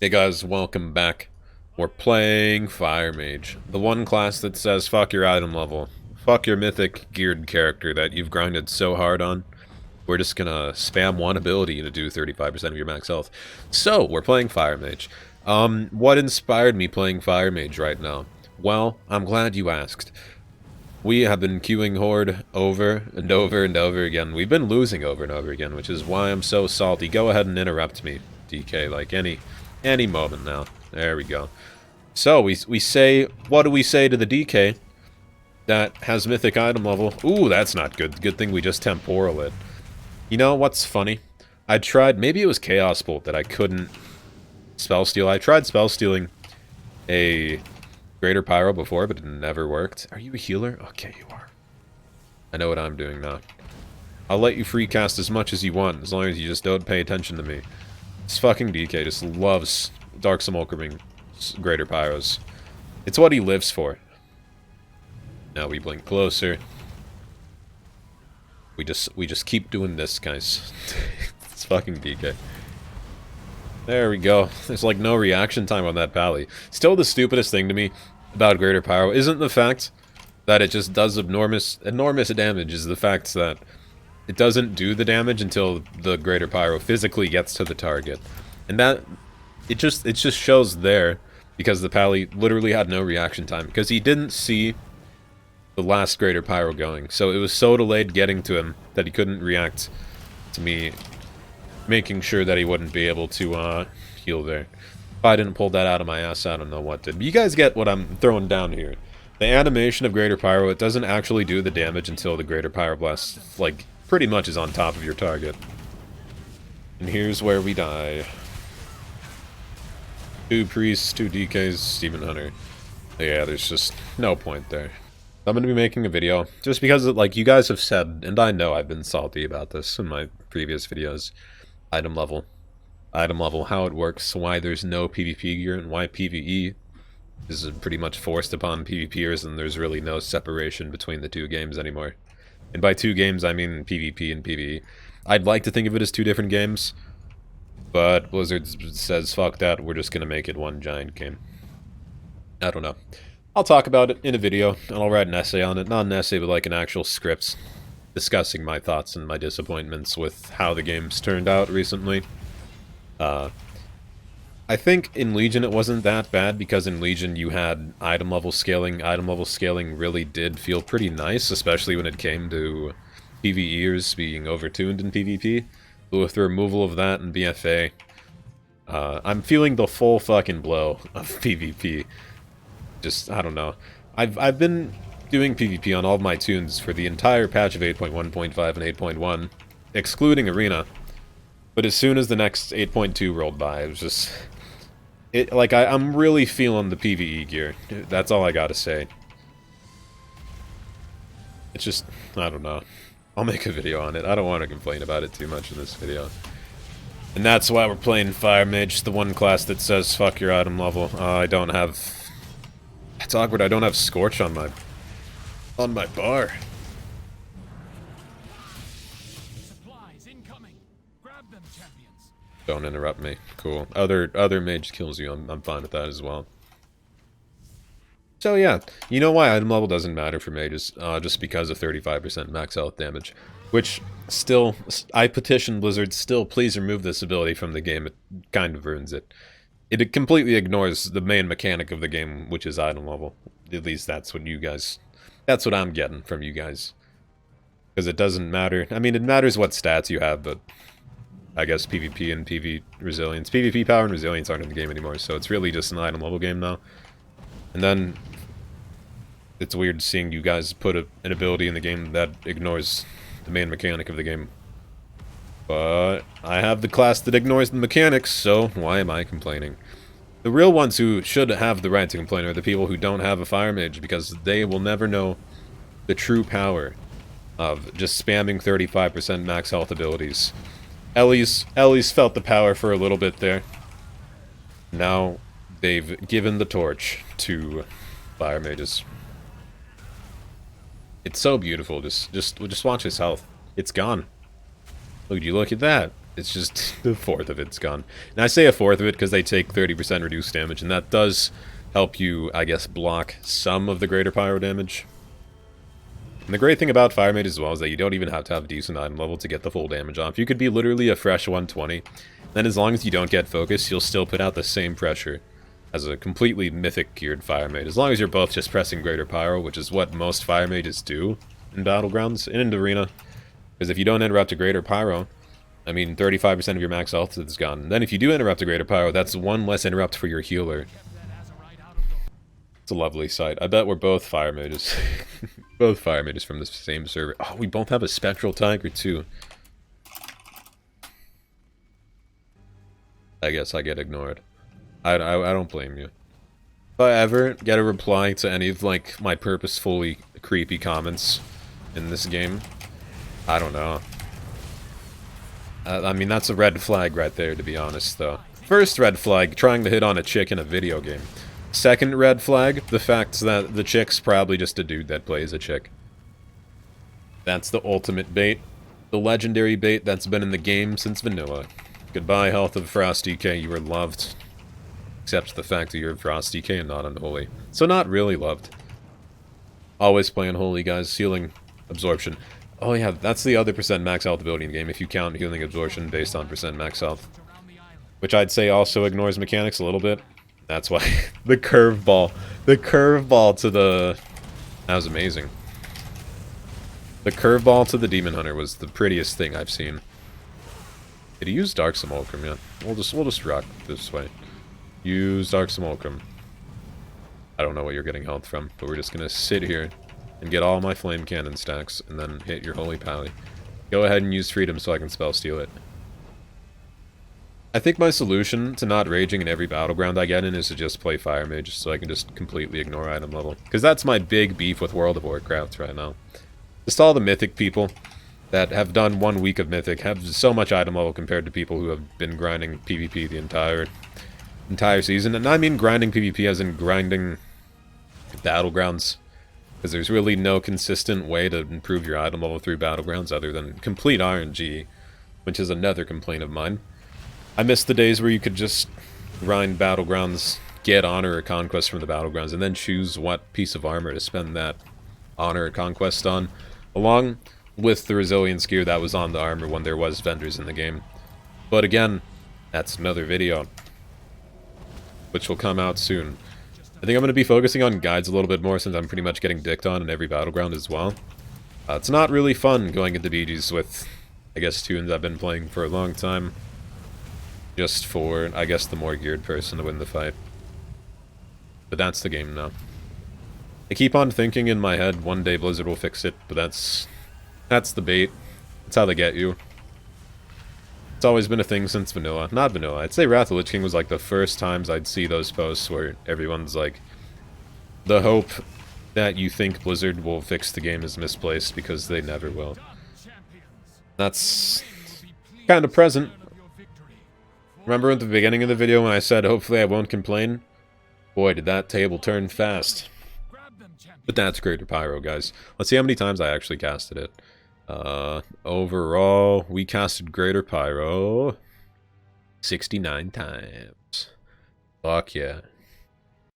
Hey guys, welcome back. We're playing Fire Mage, the one class that says fuck your item level, fuck your mythic geared character that you've grinded so hard on. We're just gonna spam one ability to do 35% of your max health. So, we're playing Fire Mage. What inspired me playing Fire Mage right now? Well, I'm glad you asked. We have been queuing Horde over and over and over again. We've been losing over and over again, which is why I'm so salty. Go ahead and interrupt me, DK, like any moment now. There we go. So, we say, what do we say to the DK that has mythic item level? Ooh, that's not good. Good thing we just temporal it. You know what's funny? I tried, maybe it was Chaos Bolt that I couldn't spell steal. I tried spell stealing a Greater Pyro before, but it never worked. Are you a healer? Okay, you are. I know what I'm doing now. I'll let you free cast as much as you want, as long as you just don't pay attention to me. This fucking DK just loves Dark Simulacrum Greater Pyros. It's what he lives for. Now we blink closer. We just keep doing this, guys. It's fucking DK. There we go. There's like no reaction time on that pally. Still, the stupidest thing to me about Greater Pyro isn't the fact that it just does enormous damage, is the fact that it doesn't do the damage until the Greater Pyro physically gets to the target. And that it just shows there because the pally literally had no reaction time because he didn't see the last Greater Pyro going. So it was so delayed getting to him that he couldn't react to me making sure that he wouldn't be able to heal there. If I didn't pull that out of my ass, I don't know what did. But you guys get what I'm throwing down here. The animation of Greater Pyro, it doesn't actually do the damage until the Greater Pyroblast, like, pretty much is on top of your target. And here's where we die. 2 priests, 2 DKs, Demon Hunter. Yeah, there's just no point there. I'm going to be making a video, just because, like, you guys have said, and I know I've been salty about this in my previous videos, item level, how it works, why there's no PvP gear, and why PvE is pretty much forced upon PvPers, and there's really no separation between the two games anymore. And by two games, I mean PvP and PvE. I'd like to think of it as two different games, but Blizzard says, fuck that, we're just gonna make it one giant game. I don't know. I'll talk about it in a video, and I'll write an essay on it. Not an essay, but like an actual script discussing my thoughts and my disappointments with how the game's turned out recently. I think in Legion it wasn't that bad, because in Legion you had item level scaling. Item level scaling really did feel pretty nice, especially when it came to PvEers being overtuned in PvP. But with the removal of that in BFA, I'm feeling the full fucking blow of PvP. Just, I don't know. I've been doing PvP on all of my tunes for the entire patch of 8.1.5 and 8.1, excluding Arena. But as soon as the next 8.2 rolled by, it was just... I'm really feeling the PvE gear. That's all I gotta say. It's just, I don't know. I'll make a video on it. I don't want to complain about it too much in this video. And that's why we're playing Fire Mage, the one class that says fuck your item level. I don't have... It's awkward, I don't have Scorch on my bar. Supplies incoming. Grab them, champions. Don't interrupt me. Cool. Other mage kills you, I'm fine with that as well. So yeah, you know why item level doesn't matter for mages? Just because of 35% max health damage. Which, still, I petition Blizzard, still, please remove this ability from the game, it kind of ruins it. It completely ignores the main mechanic of the game, which is item level. At least that's what you guys... That's what I'm getting from you guys. Because it doesn't matter. I mean, it matters what stats you have, but... I guess PvP and PvE resilience. PvP power and resilience aren't in the game anymore, so it's really just an item level game now. And then... It's weird seeing you guys put an ability in the game that ignores the main mechanic of the game. But I have the class that ignores the mechanics, so why am I complaining? The real ones who should have the right to complain are the people who don't have a Fire Mage, because they will never know the true power of just spamming 35% max health abilities. Ellie's felt the power for a little bit there. Now they've given the torch to Fire Mages. It's so beautiful. Just watch his health. It's gone. Look at that. It's just a fourth of it's gone. And I say a fourth of it because they take 30% reduced damage, and that does help you, I guess, block some of the greater pyro damage. And the great thing about Fire Mage as well is that you don't even have to have a decent item level to get the full damage off. You could be literally a fresh 120, then as long as you don't get focus, you'll still put out the same pressure as a completely mythic geared Fire Mage. As long as you're both just pressing greater pyro, which is what most Fire Mages do in Battlegrounds and in Arena. Because if you don't interrupt a greater pyro, I mean, 35% of your max health is gone. Then if you do interrupt a greater pyro, that's one less interrupt for your healer. It's a lovely sight. I bet we're both Fire Mages. Both Fire Mages from the same server. Oh, we both have a Spectral Tiger, too. I guess I get ignored. I don't blame you. If I ever get a reply to any of, like, my purposefully creepy comments in this game, I don't know. I mean, that's a red flag right there, to be honest, though. First red flag, trying to hit on a chick in a video game. Second red flag, the fact that the chick's probably just a dude that plays a chick. That's the ultimate bait. The legendary bait that's been in the game since vanilla. Goodbye, Health of Frosty K, you were loved. Except the fact that you're Frosty K and not Unholy. So not really loved. Always play Unholy, guys. Healing Absorption. Oh yeah, that's the other percent max health ability in the game, if you count Healing Absorption based on percent max health. Which I'd say also ignores mechanics a little bit. That's why the curveball to the... That was amazing. The curveball to the Demon Hunter was the prettiest thing I've seen. Did he use Dark Simulacrum? Yeah. We'll just rock this way. Use Dark Simulacrum. I don't know what you're getting health from, but we're just gonna sit here and get all my Flame Cannon stacks, and then hit your Holy Pally. Go ahead and use Freedom so I can spell steal it. I think my solution to not raging in every battleground I get in is to just play Fire Mage, so I can just completely ignore item level. Because that's my big beef with World of Warcraft right now. Just all the Mythic people that have done 1 week of Mythic have so much item level compared to people who have been grinding PvP the entire season. And I mean grinding PvP as in grinding battlegrounds. Because there's really no consistent way to improve your item level through battlegrounds other than complete RNG, which is another complaint of mine. I miss the days where you could just grind battlegrounds, get honor or conquest from the battlegrounds, and then choose what piece of armor to spend that honor or conquest on, along with the resilience gear that was on the armor when there was vendors in the game. But again, that's another video, which will come out soon. I think I'm going to be focusing on guides a little bit more since I'm pretty much getting dicked on in every battleground as well. It's not really fun going into BGs with, I guess, tunes I've been playing for a long time. Just for, I guess, the more geared person to win the fight. But that's the game now. I keep on thinking in my head, one day Blizzard will fix it, but that's the bait. That's how they get you. It's always been a thing since vanilla. Not vanilla. I'd say Wrath of the Lich King was like the first times I'd see those posts where everyone's like, the hope that you think Blizzard will fix the game is misplaced because they never will. That's kind of present. Remember at the beginning of the video when I said, hopefully I won't complain? Boy, did that table turn fast. But that's Greater Pyro, guys. Let's see how many times I actually casted it. Overall, we casted Greater Pyro 69 times. Fuck yeah.